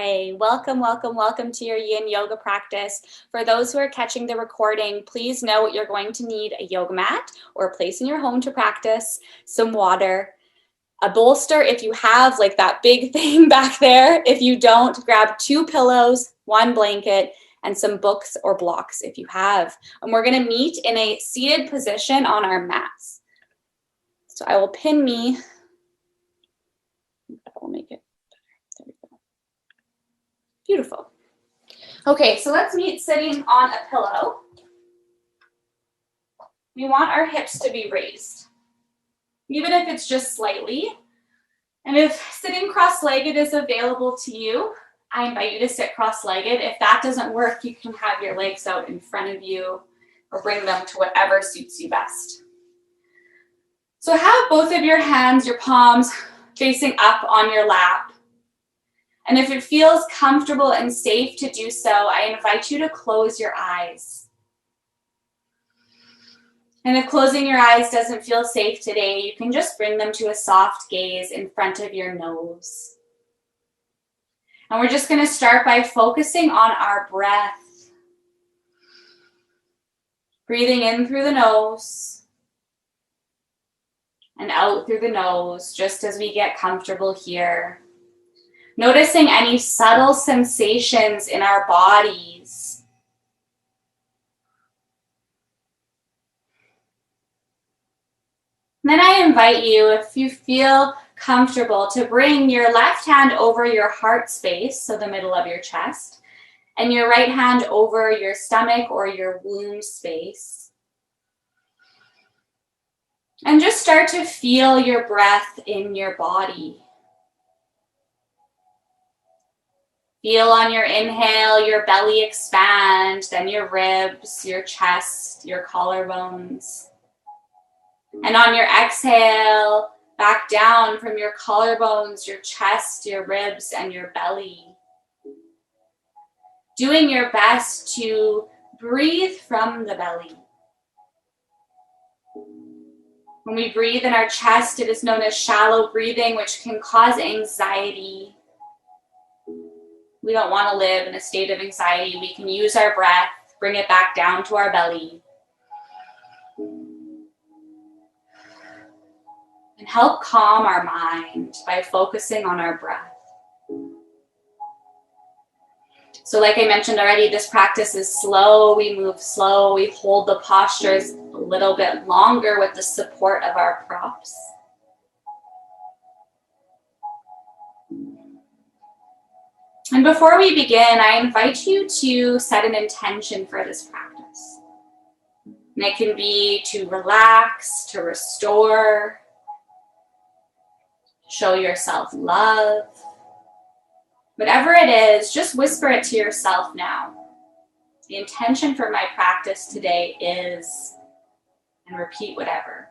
Hi, welcome, welcome, welcome to your Yin Yoga practice. For those who are catching the recording, please note you're going to need a yoga mat or a place in your home to practice, some water, a bolster if you have like that big thing back there. If you don't, grab 2 pillows, 1 blanket, and some books or blocks if you have. And we're going to meet in a seated position on our mats. So I will pin me. That will make it better. There we go. Beautiful. Okay, so let's meet sitting on a pillow. We want our hips to be raised, even if it's just slightly. And if sitting cross-legged is available to you, I invite you to sit cross-legged. If that doesn't work, you can have your legs out in front of you or bring them to whatever suits you best. So have both of your hands, your palms, facing up on your lap. And if it feels comfortable and safe to do so, I invite you to close your eyes. And if closing your eyes doesn't feel safe today, you can just bring them to a soft gaze in front of your nose. And we're just going to start by focusing on our breath. Breathing in through the nose and out through the nose, just as we get comfortable here. Noticing any subtle sensations in our bodies. Then I invite you, if you feel comfortable, to bring your left hand over your heart space, so the middle of your chest, and your right hand over your stomach or your womb space. And just start to feel your breath in your body. Feel on your inhale, your belly expand, then your ribs, your chest, your collarbones. And on your exhale, back down from your collarbones, your chest, your ribs, and your belly. Doing your best to breathe from the belly. When we breathe in our chest, it is known as shallow breathing, which can cause anxiety. We don't want to live in a state of anxiety. We can use our breath, bring it back down to our belly, and help calm our mind by focusing on our breath. So like I mentioned already, this practice is slow. We move slow. We hold the postures a little bit longer with the support of our props. And before we begin, I invite you to set an intention for this practice. And it can be to relax, to restore, show yourself love. Whatever it is, just whisper it to yourself now. The intention for my practice today is, and repeat whatever.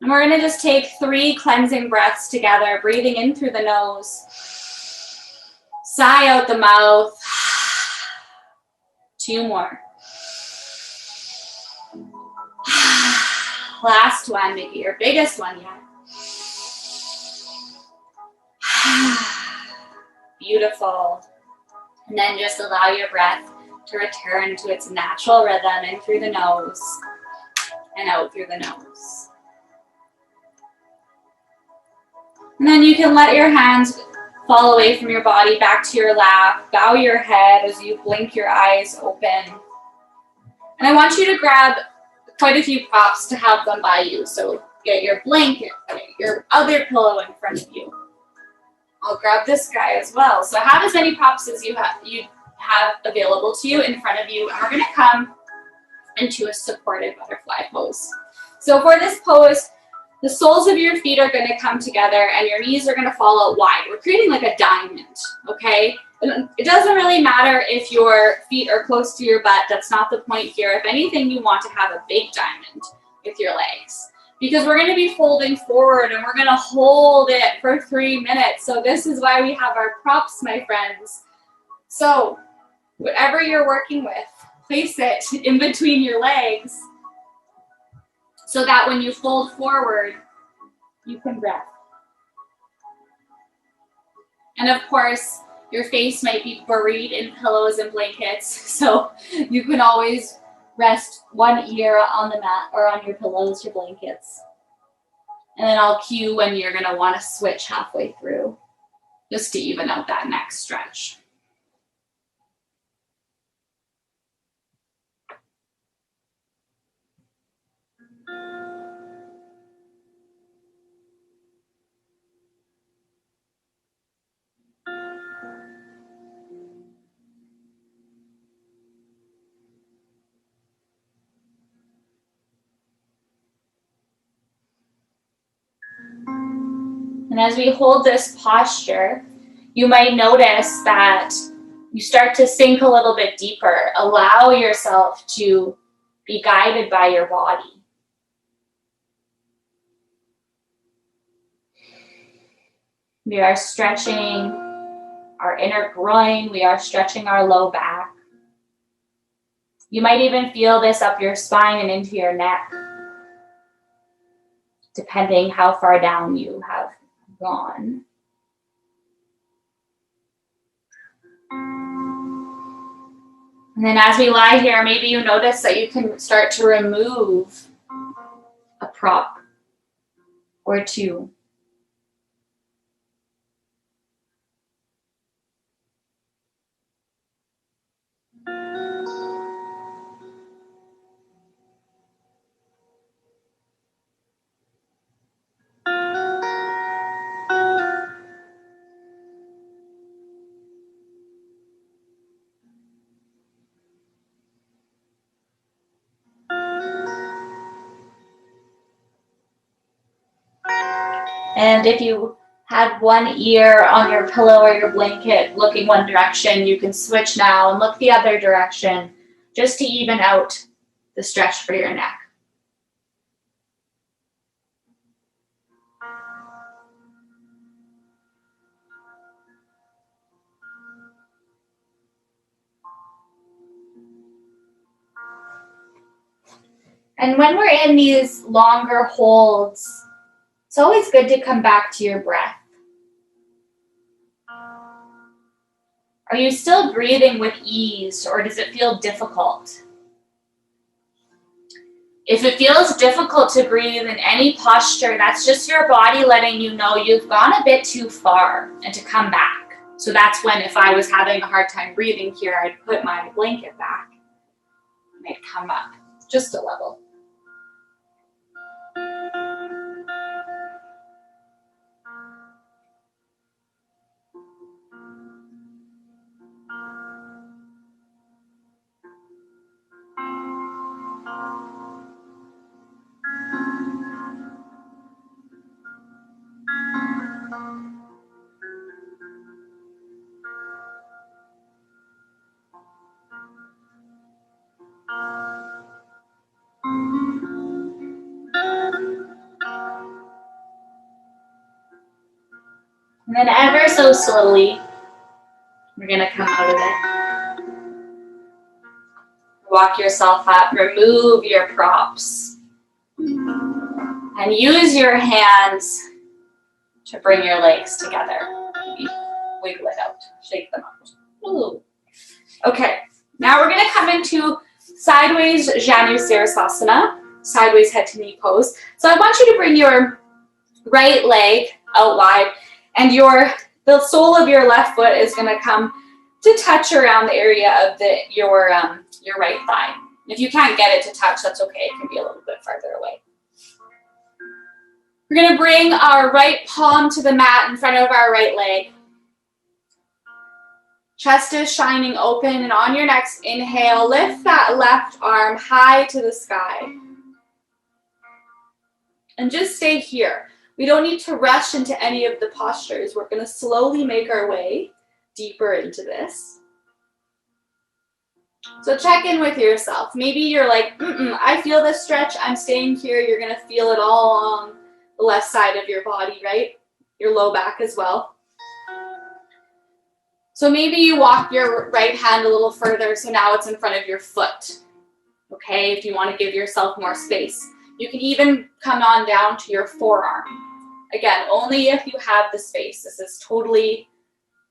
And we're going to just take 3 cleansing breaths together, breathing in through the nose. Sigh out the mouth. 2 more. Last one, maybe your biggest one yet. Beautiful. And then just allow your breath to return to its natural rhythm in through the nose and out through the nose. And then you can let your hands fall away from your body back to your lap. Bow your head as you blink your eyes open. And I want you to grab quite a few props to have them by you. So get your blanket, get your other pillow in front of you. I'll grab this guy as well. So have as many props as you have available to you in front of you. And we're going to come into a supported butterfly pose. So for this pose, the soles of your feet are going to come together and your knees are going to fall out wide. We're creating like a diamond, okay? And it doesn't really matter if your feet are close to your butt. That's not the point here. If anything, you want to have a big diamond with your legs, because we're going to be folding forward and we're going to hold it for 3 minutes. So this is why we have our props, my friends. So whatever you're working with, place it in between your legs, so that when you fold forward, you can rest. And of course, your face might be buried in pillows and blankets, so you can always rest one ear on the mat or on your pillows or blankets. And then I'll cue when you're gonna wanna switch halfway through, just to even out that neck stretch. And as we hold this posture, you might notice that you start to sink a little bit deeper. Allow yourself to be guided by your body. We are stretching our inner groin. We are stretching our low back. You might even feel this up your spine and into your neck, depending how far down you have gone. And then as we lie here, maybe you notice that you can start to remove a prop or two. And if you had one ear on your pillow or your blanket looking one direction, you can switch now and look the other direction just to even out the stretch for your neck. And when we're in these longer holds, it's always good to come back to your breath. Are you still breathing with ease, or does it feel difficult? If it feels difficult to breathe in any posture, that's just your body letting you know you've gone a bit too far and to come back. So that's when, if I was having a hard time breathing here, I'd put my blanket back and I'd come up just a level. And then ever so slowly, we're going to come out of it. Walk yourself up, remove your props, and use your hands to bring your legs together. Maybe wiggle it out, shake them out. Ooh. Okay, now we're going to come into sideways Janusirsasana, sideways head to knee pose. So I want you to bring your right leg out wide, and the sole of your left foot is going to come to touch around the area of your right thigh. If you can't get it to touch, that's okay. It can be a little bit farther away. We're going to bring our right palm to the mat in front of our right leg. Chest is shining open, and on your next inhale, lift that left arm high to the sky. And just stay here. We don't need to rush into any of the postures. We're going to slowly make our way deeper into this. So check in with yourself. Maybe you're like, I feel this stretch. I'm staying here. You're going to feel it all along the left side of your body, right? Your low back as well. So maybe you walk your right hand a little further, so now it's in front of your foot. Okay, if you want to give yourself more space. You can even come on down to your forearm. Again, only if you have the space. This is totally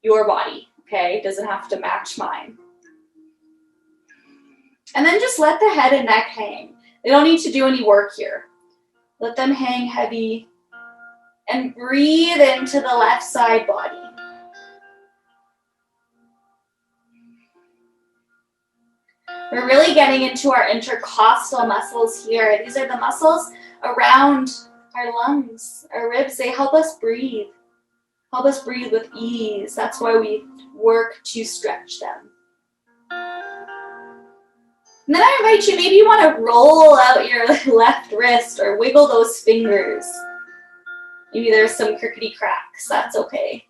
your body, okay? It doesn't have to match mine. And then just let the head and neck hang. They don't need to do any work here. Let them hang heavy. And breathe into the left side body. We're really getting into our intercostal muscles here. These are the muscles around our lungs, our ribs. They help us breathe. Help us breathe with ease. That's why we work to stretch them. And then I invite you, maybe you want to roll out your left wrist or wiggle those fingers. Maybe there's some crickety cracks. That's okay.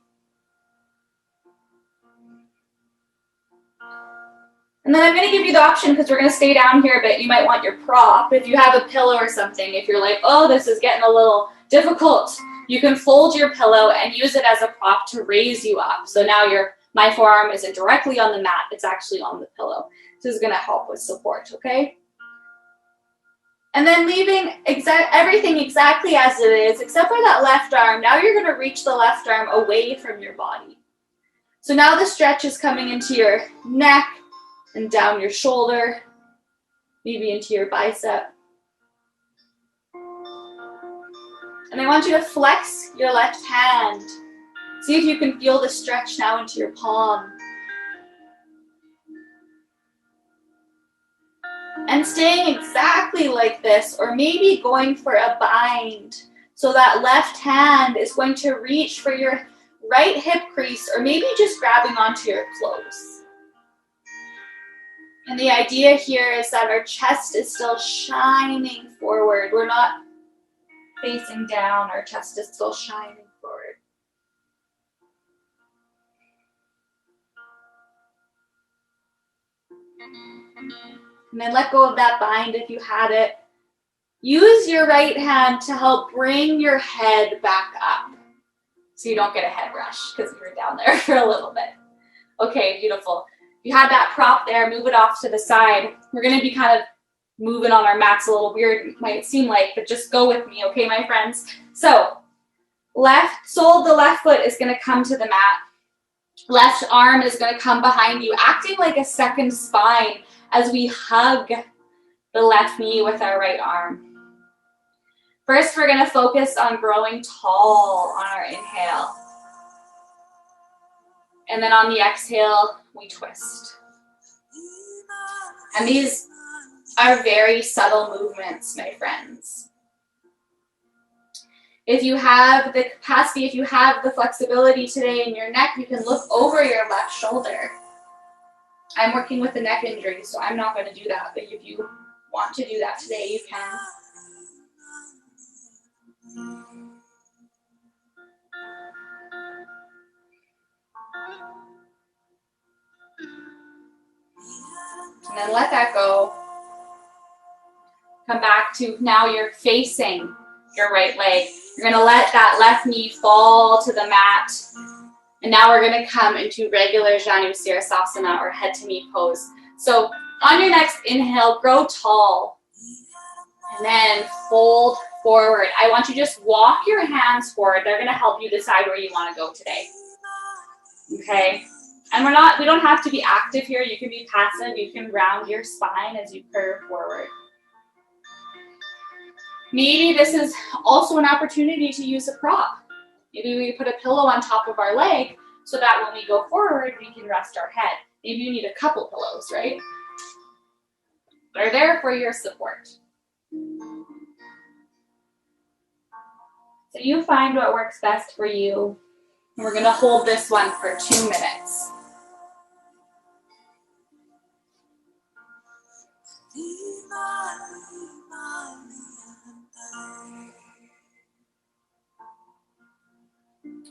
And then I'm going to give you the option, because we're going to stay down here a bit. You might want your prop. If you have a pillow or something, if you're like, oh, this is getting a little difficult, you can fold your pillow and use it as a prop to raise you up. So now my forearm isn't directly on the mat. It's actually on the pillow. This is going to help with support, okay? And then leaving everything exactly as it is, except for that left arm. Now you're going to reach the left arm away from your body. So now the stretch is coming into your neck and down your shoulder, maybe into your bicep. And I want you to flex your left hand. See if you can feel the stretch now into your palm. And staying exactly like this, or maybe going for a bind. So that left hand is going to reach for your right hip crease, or maybe just grabbing onto your clothes. And the idea here is that our chest is still shining forward. We're not facing down. Our chest is still shining forward. And then let go of that bind if you had it. Use your right hand to help bring your head back up, so you don't get a head rush because you were down there for a little bit. Okay, beautiful. If you had that prop there, move it off to the side. We're going to be kind of moving on our mats a little weird, might seem like, but just go with me, okay, my friends? So, left sole of the left foot is going to come to the mat. Left arm is going to come behind you, acting like a second spine as we hug the left knee with our right arm. First, we're going to focus on growing tall on our inhale. And then on the exhale, we twist. And these are very subtle movements, my friends. If you have the capacity, if you have the flexibility today in your neck, you can look over your left shoulder. I'm working with a neck injury, so I'm not going to do that. But if you want to do that today, you can. And then let that go. Come back to now you're facing your right leg. You're going to let that left knee fall to the mat. And now we're going to come into regular Janu Sirsasana, or head to knee pose. So on your next inhale, grow tall. And then fold forward. I want you to just walk your hands forward. They're going to help you decide where you want to go today. Okay? And we don't have to be active here. You can be passive. You can round your spine as you curve forward. Maybe this is also an opportunity to use a prop. Maybe we put a pillow on top of our leg so that when we go forward, we can rest our head. Maybe you need a couple pillows, right? They're there for your support. So you find what works best for you. And we're going to hold this one for 2 minutes.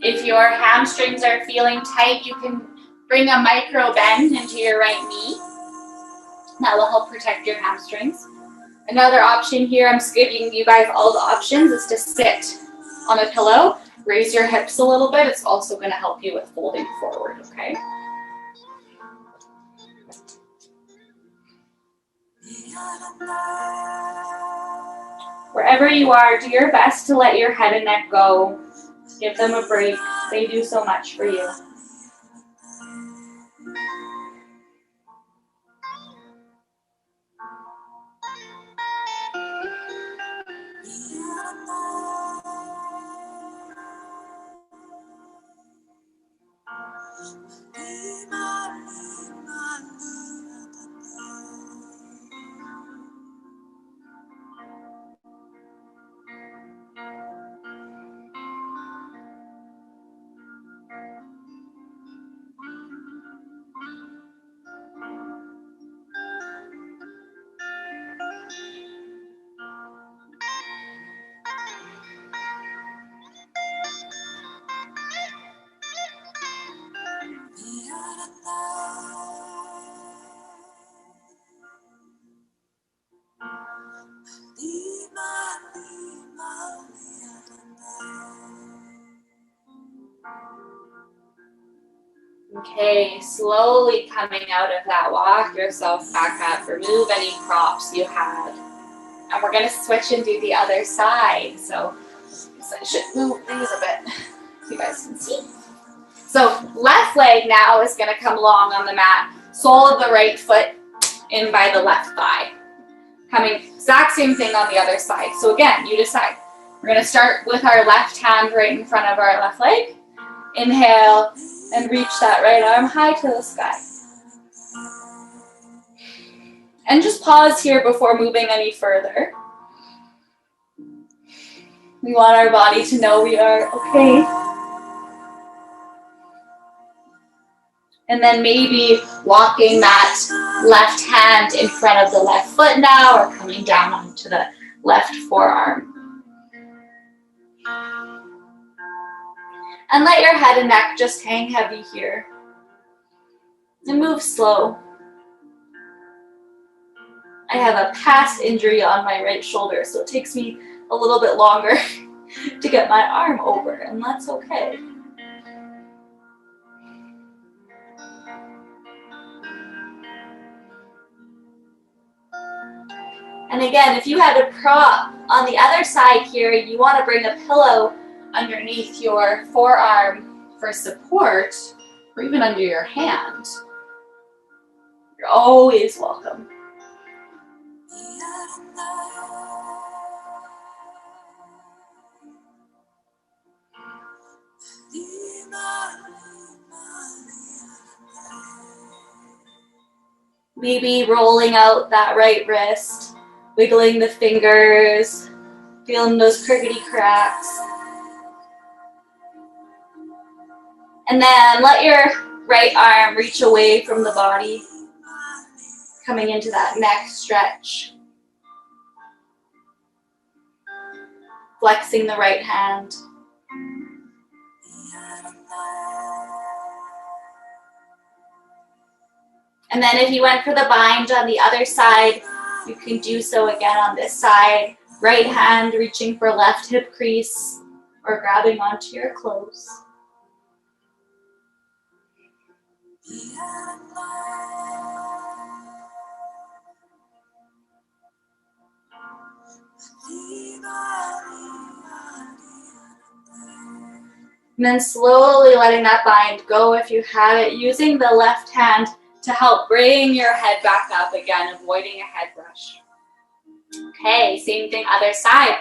If your hamstrings are feeling tight, you can bring a micro bend into your right knee. That will help protect your hamstrings. Another option here, I'm just giving you guys all the options, is to sit on a pillow. Raise your hips a little bit. It's also going to help you with folding forward, okay? Wherever you are, do your best to let your head and neck go. Give them a break. They do so much for you. Okay, slowly coming out of that, walk yourself back up. Remove any props you had. And we're going to switch and do the other side. So I should move these a bit so you guys can see. So left leg now is going to come long on the mat. Sole of the right foot in by the left thigh. Coming exact same thing on the other side. So again, you decide. We're going to start with our left hand right in front of our left leg. Inhale and reach that right arm high to the sky. And just pause here before moving any further. We want our body to know we are okay. And then maybe walking that left hand in front of the left foot now, or coming down onto the left forearm. And let your head and neck just hang heavy here. And move slow. I have a past injury on my right shoulder, so it takes me a little bit longer to get my arm over, and that's okay. And again, if you had a prop on the other side here, you want to bring a pillow underneath your forearm for support, or even under your hand. You're always welcome. Maybe rolling out that right wrist, wiggling the fingers, feeling those crickety cracks. And then let your right arm reach away from the body, coming into that neck stretch. Flexing the right hand. And then if you went for the bind on the other side, you can do so again on this side. Right hand reaching for left hip crease or grabbing onto your clothes. And then slowly letting that bind go if you have it, using the left hand to help bring your head back up again, avoiding a head brush. Okay, same thing, other side.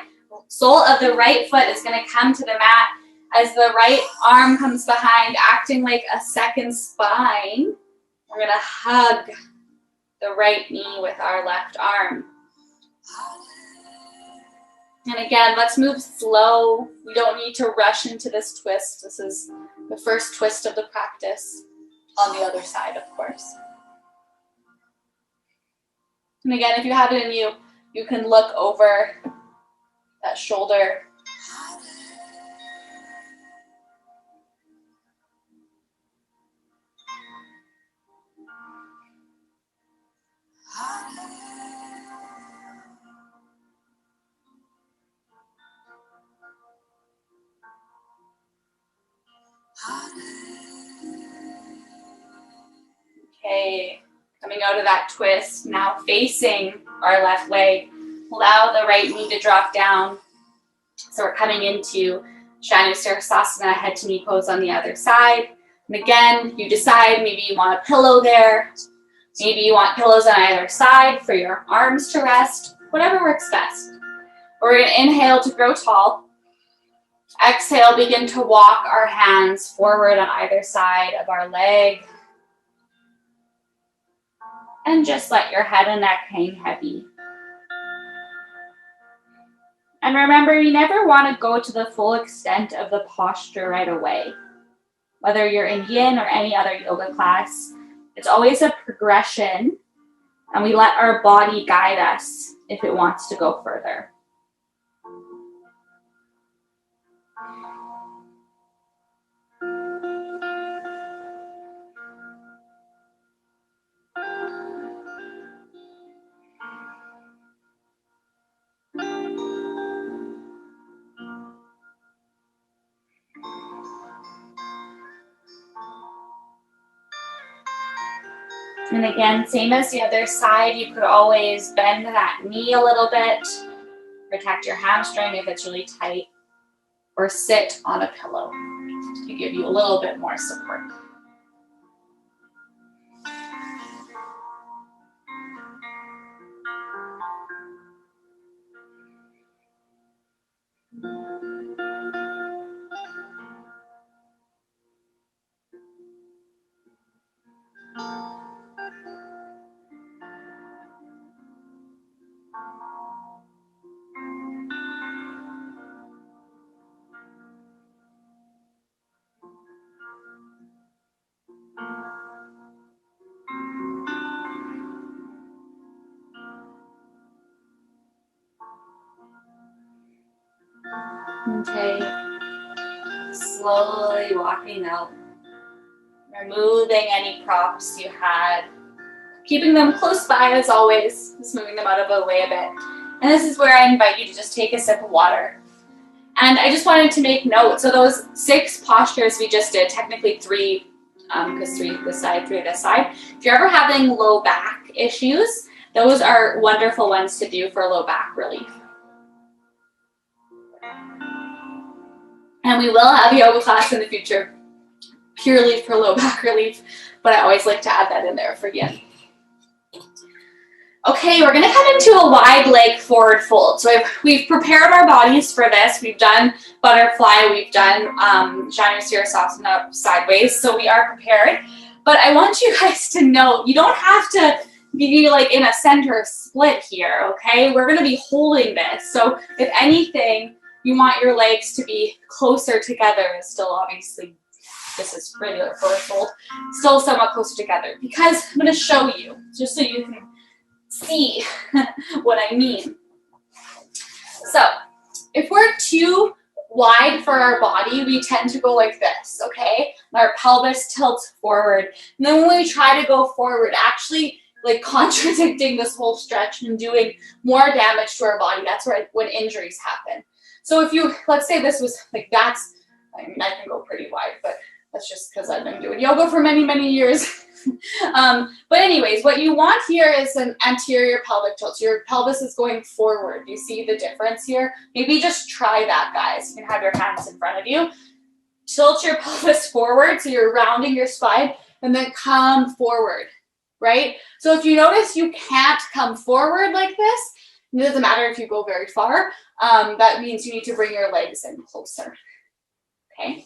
Sole of the right foot is going to come to the mat as the right arm comes behind, acting like a second spine. We're going to hug the right knee with our left arm. And again, let's move slow. We don't need to rush into this twist. This is the first twist of the practice on the other side, of course. And again, if you have it in you, you can look over that shoulder. Okay, coming out of that twist, now facing our left leg. Allow the right knee to drop down. So we're coming into Sirsasana, head to knee pose on the other side. And again, you decide, maybe you want a pillow there. Maybe you want pillows on either side for your arms to rest. Whatever works best. We're going to inhale to grow tall. Exhale, begin to walk our hands forward on either side of our leg. And just let your head and neck hang heavy. And remember, you never want to go to the full extent of the posture right away. Whether you're in Yin or any other yoga class, it's always a progression, and we let our body guide us if it wants to go further. And again, same as the other side, you could always bend that knee a little bit, protect your hamstring if it's really tight, or sit on a pillow to give you a little bit more support. Okay, slowly walking out, removing any props you had, keeping them close by as always, just moving them out of the way a bit. And this is where I invite you to just take a sip of water. And I just wanted to make note, so those 6 postures we just did, technically 3, because 3 this side, 3 this side. If you're ever having low back issues, those are wonderful ones to do for low back relief. And we will have a yoga class in the future purely for low back relief, but I always like to add that in there for Yin. Okay, we're gonna come into a wide leg forward fold. So we've prepared our bodies for this. We've done butterfly, we've done Sirsasana sideways, so we are prepared. But I want you guys to know, you don't have to be like in a center split here, okay? We're gonna be holding this. So if anything, you want your legs to be closer together. Still, obviously, this is regular forward fold. Still somewhat closer together, because I'm going to show you, just so you can see what I mean. So, if we're too wide for our body, we tend to go like this, okay? Our pelvis tilts forward. And then when we try to go forward, actually like contradicting this whole stretch and doing more damage to our body, that's where when injuries happen. So if you, let's say this was like, that's, I mean, I can go pretty wide, but that's just because I've been doing yoga for many, many years. But anyways, what you want here is an anterior pelvic tilt. Your pelvis is going forward. You see the difference here? Maybe just try that, guys. You can have your hands in front of you. Tilt your pelvis forward, so you're rounding your spine, and then come forward, right? So if you notice you can't come forward like this, it doesn't matter if you go very far. That means you need to bring your legs in closer, okay?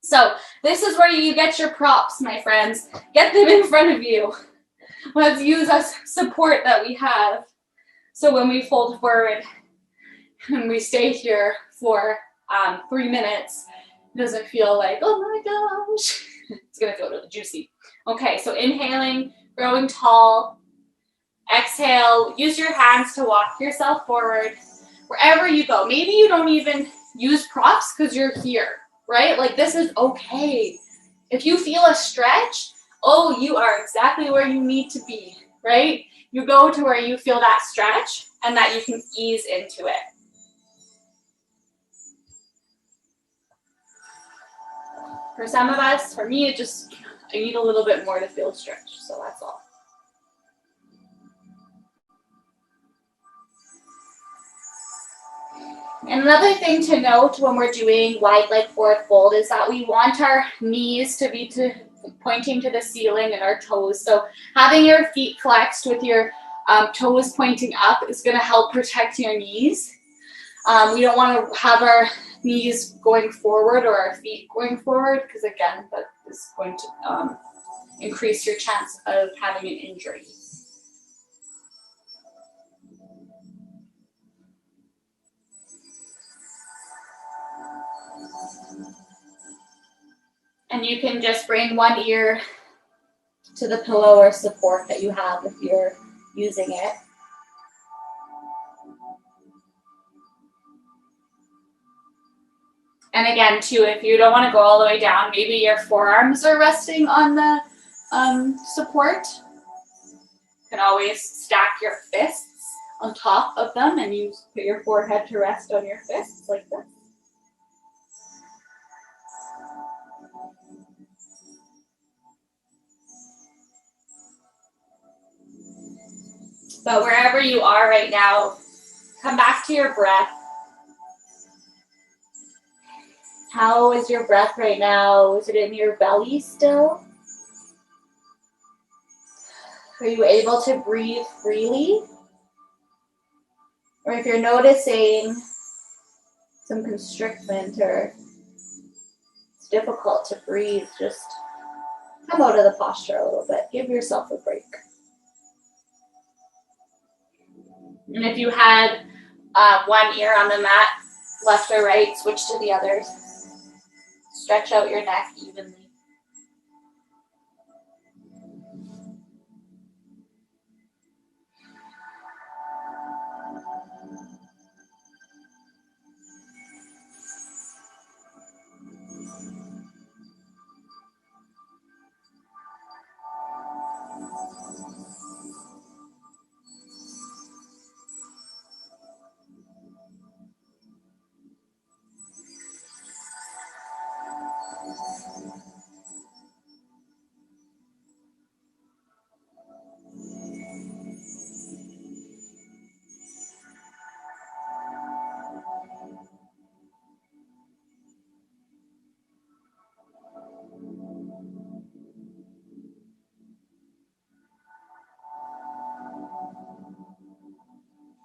So this is where you get your props, my friends. Get them in front of you. Let's use us support that we have. So when we fold forward and we stay here for 3 minutes, it doesn't feel like, oh my gosh. It's gonna feel really juicy. Okay, so inhaling, growing tall. Exhale, use your hands to walk yourself forward. Wherever you go, maybe you don't even use props because you're here, right? Like this is okay. If you feel a stretch, oh, you are exactly where you need to be, right? You go to where you feel that stretch and that you can ease into it. For some of us, for me, I need a little bit more to feel stretch, so that's all. And another thing to note when we're doing wide leg forward fold is that we want our knees to be pointing to the ceiling and our toes. So having your feet flexed with your toes pointing up is going to help protect your knees. We don't want to have our knees going forward or our feet going forward because, again, that is going to increase your chance of having an injury. And you can just bring one ear to the pillow or support that you have if you're using it. And again, too, if you don't want to go all the way down, maybe your forearms are resting on the support. You can always stack your fists on top of them and you put your forehead to rest on your fists like this. But wherever you are right now, come back to your breath. How is your breath right now? Is it in your belly still? Are you able to breathe freely? Or if you're noticing some constriction or it's difficult to breathe, just come out of the posture a little bit. Give yourself a break. And if you had one ear on the mat, left or right, switch to the other. Stretch out your neck evenly.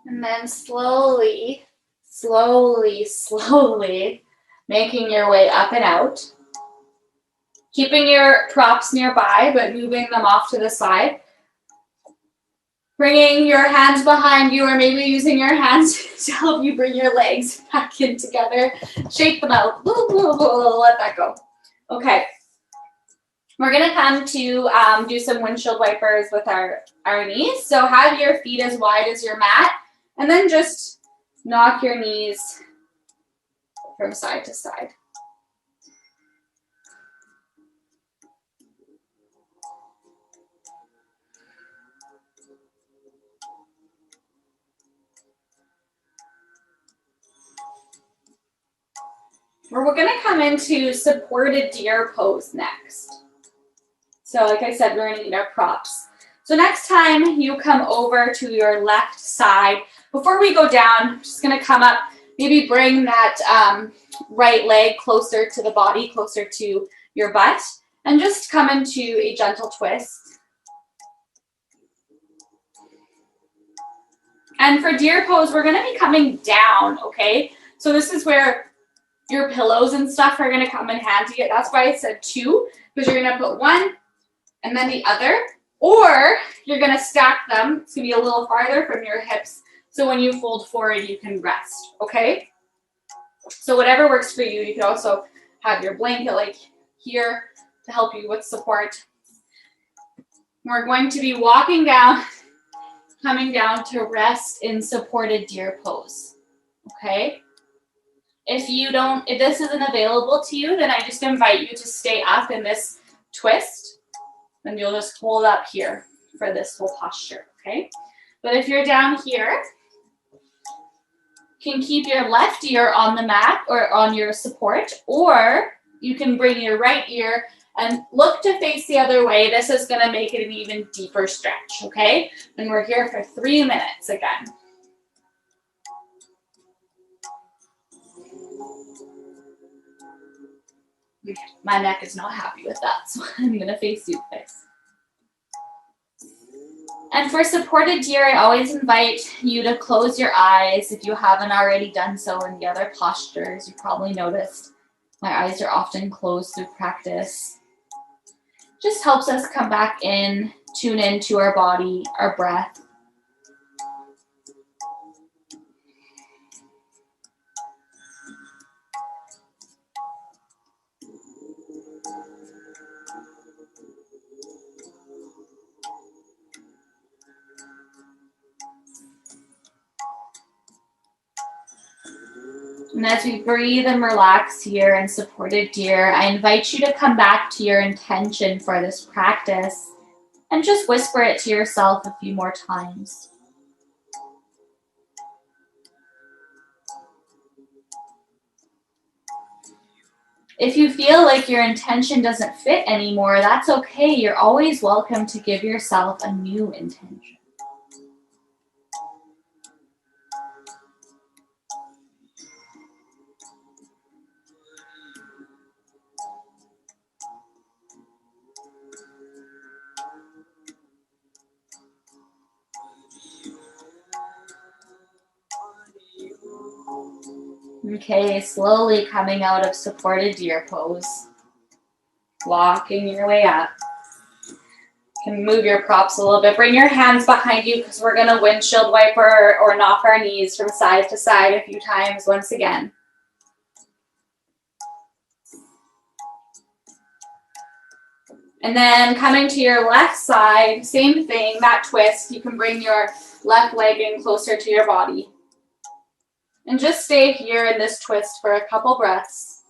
And then slowly making your way up and out. Keeping your props nearby, but moving them off to the side. Bringing your hands behind you, or maybe using your hands to help you bring your legs back in together. Shake them out. Let that go. Okay. We're going to come to do some windshield wipers with our knees. So have your feet as wide as your mat, and then just knock your knees from side to side. We're going to come into supported deer pose next. So like I said, we're going to need our props. So next time you come over to your left side, before we go down, I'm just going to come up, maybe bring that right leg closer to the body, closer to your butt, and just come into a gentle twist. And for deer pose, we're going to be coming down, okay? So this is where your pillows and stuff are going to come in handy. That's why I said two, because you're going to put one and then the other, or you're going to stack them. It's going to be a little farther from your hips, so when you fold forward, you can rest, okay? So whatever works for you. You can also have your blanket like here to help you with support. We're going to be walking down, coming down to rest in supported deer pose, okay? If this isn't available to you, then I just invite you to stay up in this twist, and you'll just hold up here for this whole posture, okay? But if you're down here, you can keep your left ear on the mat or on your support, or you can bring your right ear and look to face the other way. This is going to make it an even deeper stretch, okay? And we're here for 3 minutes again. My neck is not happy with that, so I'm gonna face you guys. And for supported deer, I always invite you to close your eyes if you haven't already done so in the other postures. You probably noticed my eyes are often closed through practice. Just helps us come back in, tune into our body, our breath. And as we breathe and relax here in supported deer, I invite you to come back to your intention for this practice and just whisper it to yourself a few more times. If you feel like your intention doesn't fit anymore, that's okay. You're always welcome to give yourself a new intention. Okay, slowly coming out of supported deer pose. Walking your way up. You can move your props a little bit. Bring your hands behind you because we're going to windshield wiper or knock our knees from side to side a few times once again. And then coming to your left side, same thing, that twist. You can bring your left leg in closer to your body. And just stay here in this twist for a couple breaths.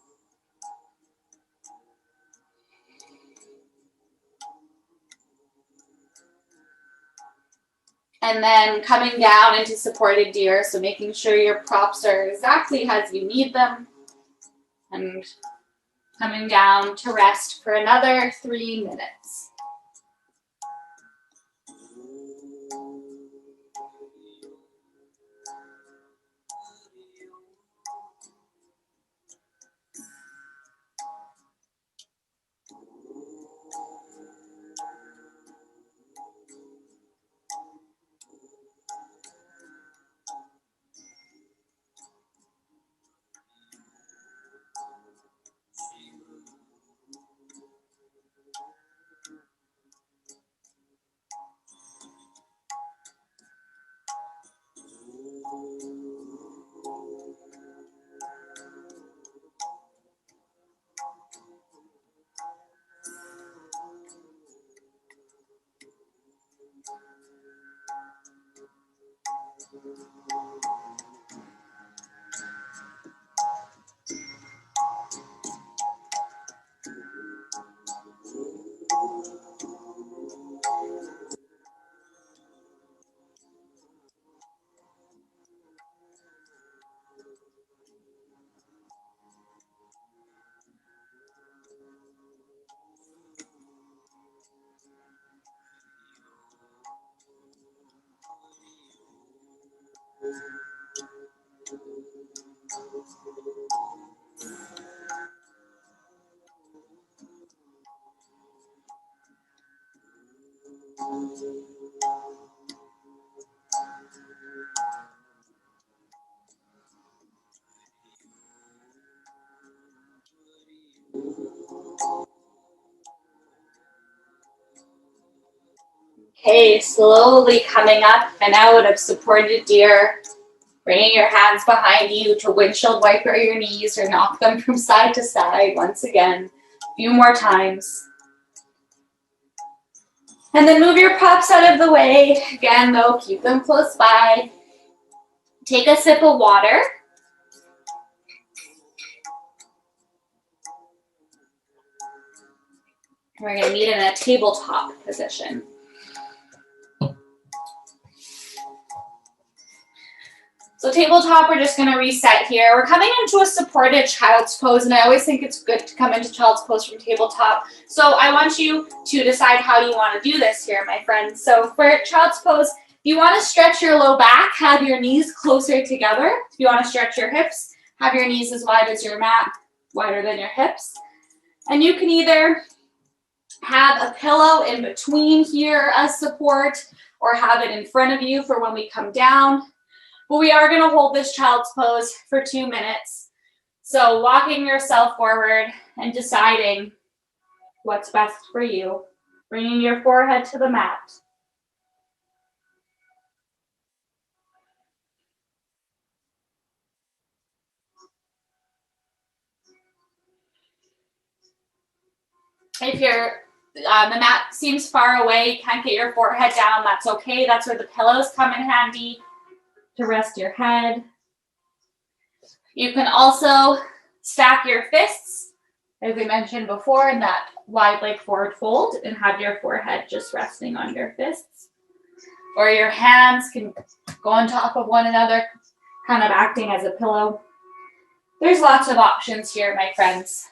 And then coming down into supported deer, so making sure your props are exactly as you need them. And coming down to rest for another 3 minutes. Okay, slowly coming up and out of supported deer. Bringing your hands behind you to windshield wiper your knees or knock them from side to side once again. A few more times. And then move your props out of the way. Again, though, keep them close by. Take a sip of water. We're going to meet in a tabletop position. So tabletop, we're just going to reset here. We're coming into a supported child's pose, and I always think it's good to come into child's pose from tabletop. So I want you to decide how you want to do this here, my friends. So for child's pose, if you want to stretch your low back, have your knees closer together. If you want to stretch your hips, have your knees as wide as your mat, wider than your hips. And you can either have a pillow in between here as support or have it in front of you for when we come down. But we are going to hold this child's pose for 2 minutes. So walking yourself forward and deciding what's best for you. Bringing your forehead to the mat. If the mat seems far away, you can't get your forehead down, that's okay. That's where the pillows come in handy to rest your head. You can also stack your fists, as we mentioned before, in that wide leg forward fold and have your forehead just resting on your fists. Or your hands can go on top of one another, kind of acting as a pillow. There's lots of options here, my friends.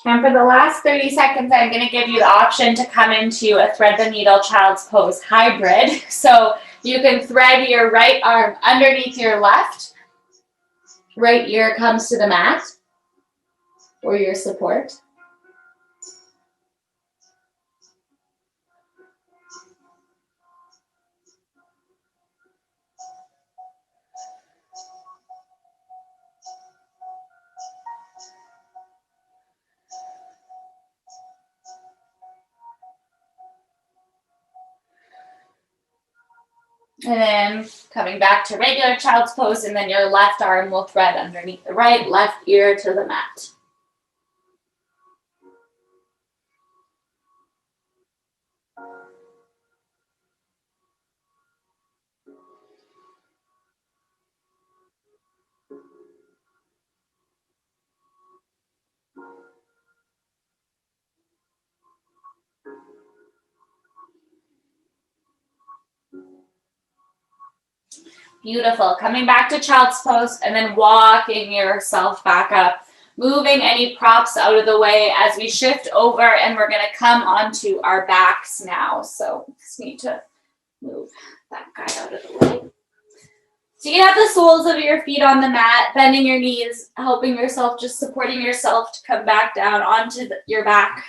And for the last 30 seconds, I'm going to give you the option to come into a thread the needle child's pose hybrid. So you can thread your right arm underneath your left. Right ear comes to the mat or your support. And then coming back to regular child's pose, and then your left arm will thread underneath the right, left ear to the mat. Beautiful. Coming back to child's pose and then walking yourself back up. Moving any props out of the way as we shift over, and we're going to come onto our backs now. So just need to move that guy out of the way. So you have the soles of your feet on the mat, bending your knees, helping yourself, just supporting yourself to come back down onto your back.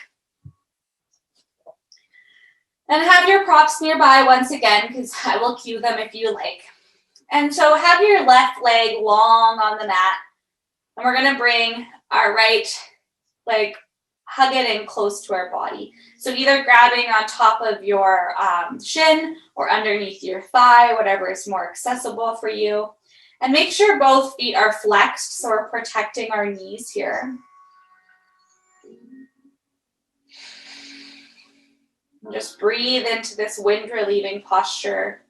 And have your props nearby once again, because I will cue them if you like. And so have your left leg long on the mat. And we're going to bring our right leg, hug it in close to our body. So either grabbing on top of your shin or underneath your thigh, whatever is more accessible for you. And make sure both feet are flexed, so we're protecting our knees here. And just breathe into this wind relieving posture.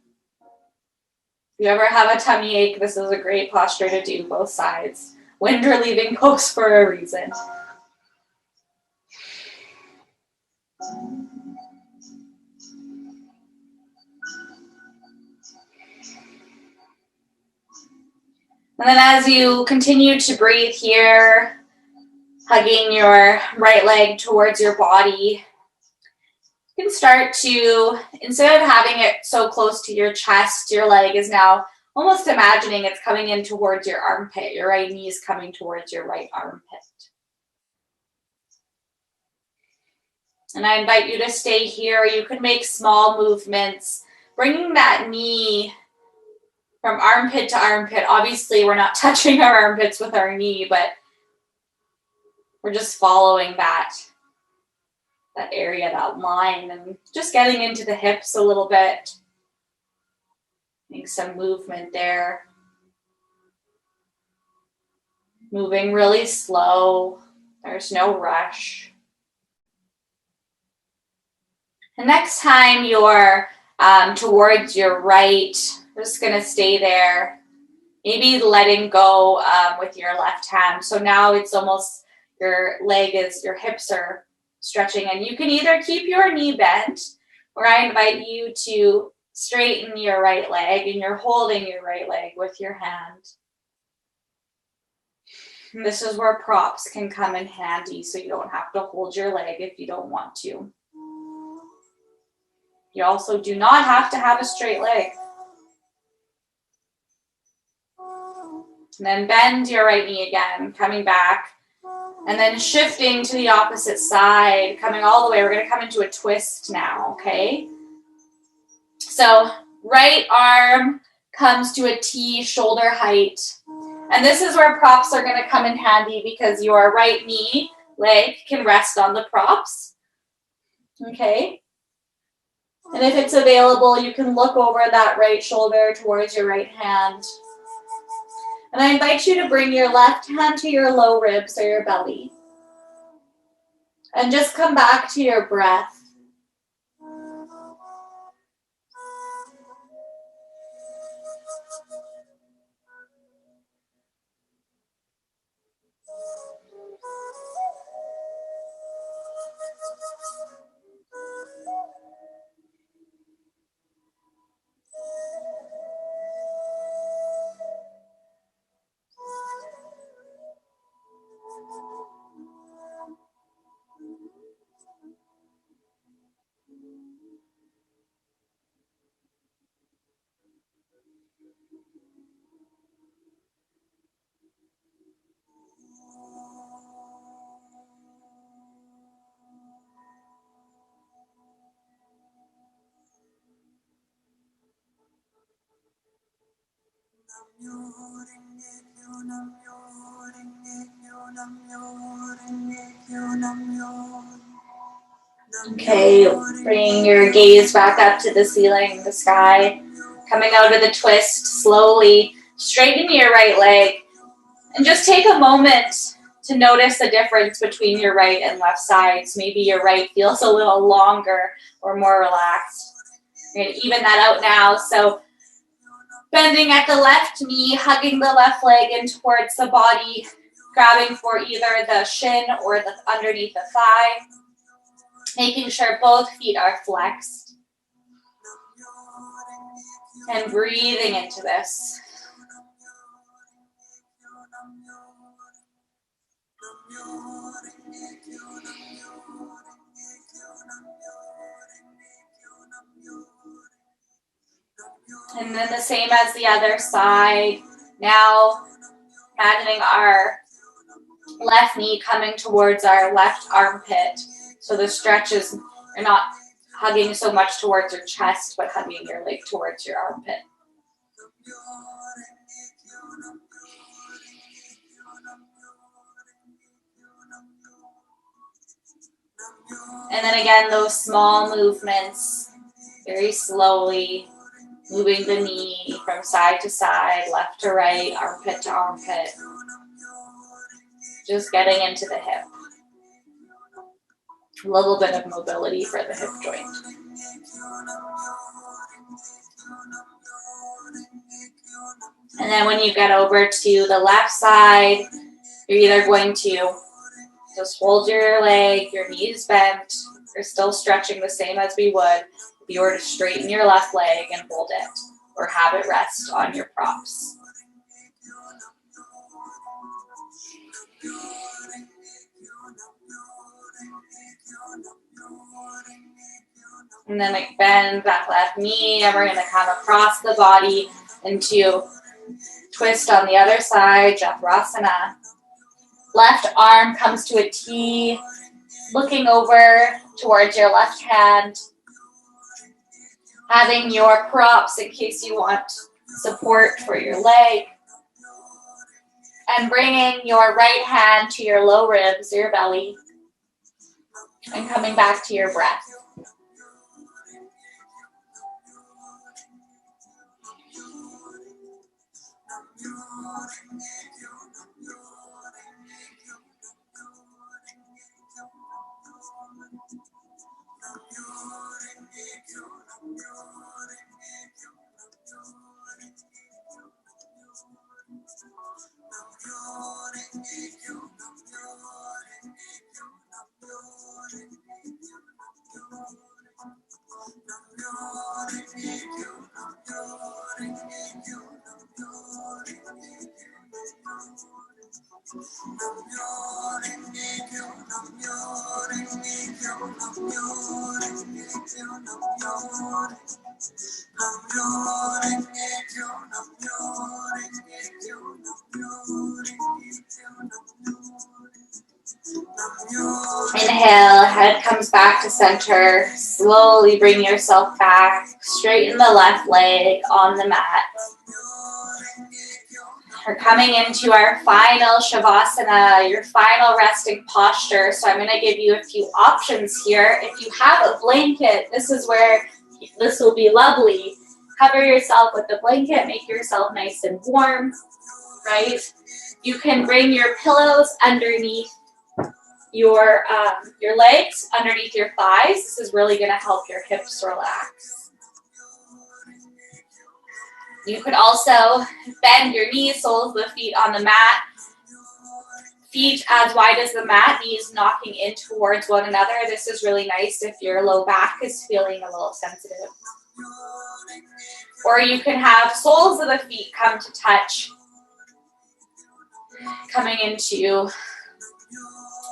If you ever have a tummy ache, this is a great posture to do both sides. Wind relieving pose for a reason. And then as you continue to breathe here, hugging your right leg towards your body, you can start to, instead of having it so close to your chest, your leg is now almost imagining it's coming in towards your armpit. Your right knee is coming towards your right armpit. And I invite you to stay here. You can make small movements, bringing that knee from armpit to armpit. Obviously, we're not touching our armpits with our knee, but we're just following that area, that line, and just getting into the hips a little bit. Make some movement there. Moving really slow. There's no rush. And next time you're towards your right, just going to stay there. Maybe letting go with your left hand. So now it's almost your hips are stretching, and you can either keep your knee bent, or I invite you to straighten your right leg, and you're holding your right leg with your hand. And this is where props can come in handy, so you don't have to hold your leg if you don't want to. You also do not have to have a straight leg. And then bend your right knee again, coming back, and then shifting to the opposite side, coming all the way. We're going to come into a twist now, okay? So right arm comes to a T, shoulder height. And this is where props are going to come in handy, because your right knee, leg can rest on the props, okay? And if it's available, you can look over that right shoulder towards your right hand. And I invite you to bring your left hand to your low ribs or your belly. And just come back to your breath. Okay, bring your gaze back up to the ceiling, the sky. Coming out of the twist, slowly straighten your right leg. And just take a moment to notice the difference between your right and left sides. Maybe your right feels a little longer or more relaxed. You're going to even that out now. So bending at the left knee, hugging the left leg in towards the body, grabbing for either the shin or the underneath the thigh, making sure both feet are flexed, and breathing into this. And then the same as the other side. Now, imagining our left knee coming towards our left armpit. So the stretch is, you're not hugging so much towards your chest, but hugging your leg towards your armpit. And then again, those small movements, very slowly, moving the knee from side to side, left to right, armpit to armpit. Just getting into the hip. A little bit of mobility for the hip joint. And then when you get over to the left side, you're either going to just hold your leg, your knees bent. You're still stretching the same as we would if you were to straighten your left leg and hold it, or have it rest on your props. And then like bend that left knee, and we're going to come across the body into twist on the other side, Chakrasana. Left arm comes to a T, looking over towards your left hand, having your props in case you want support for your leg, and bringing your right hand to your low ribs, your belly, and coming back to your breath. Inhale, head comes back to center. Slowly bring yourself back. Straighten the left leg on the mat. We're coming into our final Shavasana, your final resting posture. So I'm going to give you a few options here. If you have a blanket, this is where this will be lovely. Cover yourself with the blanket, make yourself nice and warm, right? You can bring your pillows underneath your legs, underneath your thighs. This is really going to help your hips relax. You could also bend your knees, soles of the feet on the mat. Feet as wide as the mat, knees knocking in towards one another. This is really nice if your low back is feeling a little sensitive. Or you can have soles of the feet come to touch, coming into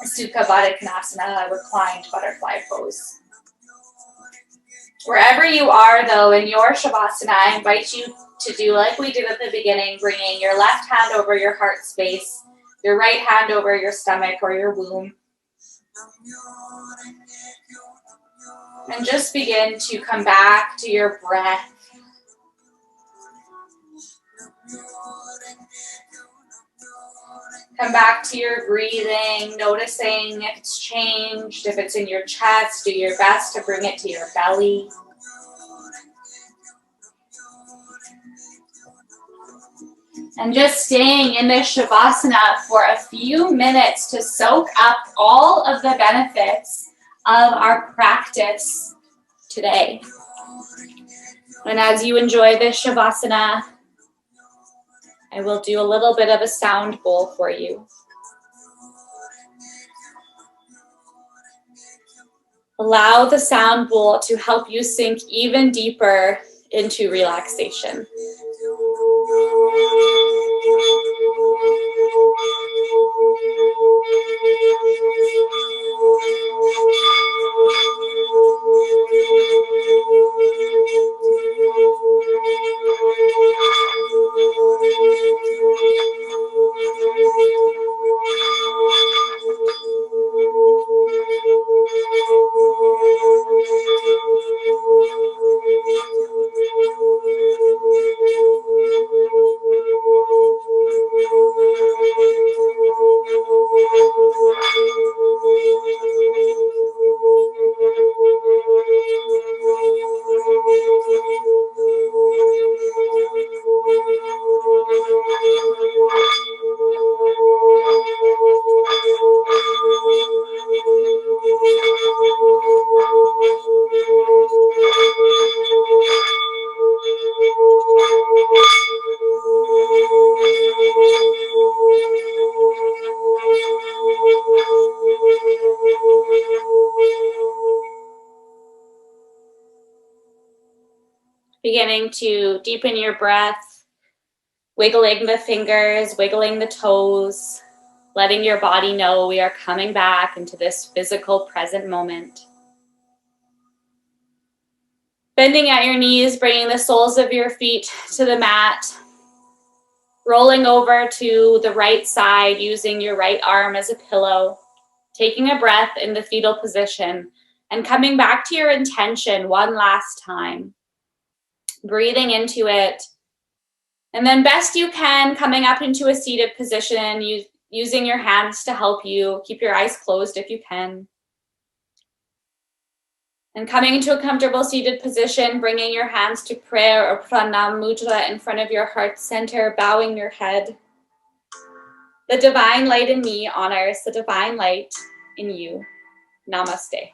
Sukha Baddha Konasana, reclined butterfly pose. Wherever you are, though, in your Shavasana, I invite you to do like we did at the beginning, bringing your left hand over your heart space, your right hand over your stomach or your womb. And just begin to come back to your breath. Come back to your breathing, noticing if it's changed, if it's in your chest. Do your best to bring it to your belly. And just staying in this Shavasana for a few minutes to soak up all of the benefits of our practice today. And as you enjoy this Shavasana, I will do a little bit of a sound bowl for you. Allow the sound bowl to help you sink even deeper into relaxation. Beginning to deepen your breath, Wiggling the fingers, wiggling the toes, letting your body know we are coming back into this physical present moment. Bending at your knees, bringing the soles of your feet to the mat. Rolling over to the right side, using your right arm as a pillow. Taking a breath in the fetal position and coming back to your intention one last time. Breathing into it. And then best you can, coming up into a seated position, using your hands to help you. Keep your eyes closed if you can. And coming into a comfortable seated position, bringing your hands to prayer or pranam mudra in front of your heart center, bowing your head. The divine light in me honors the divine light in you. Namaste.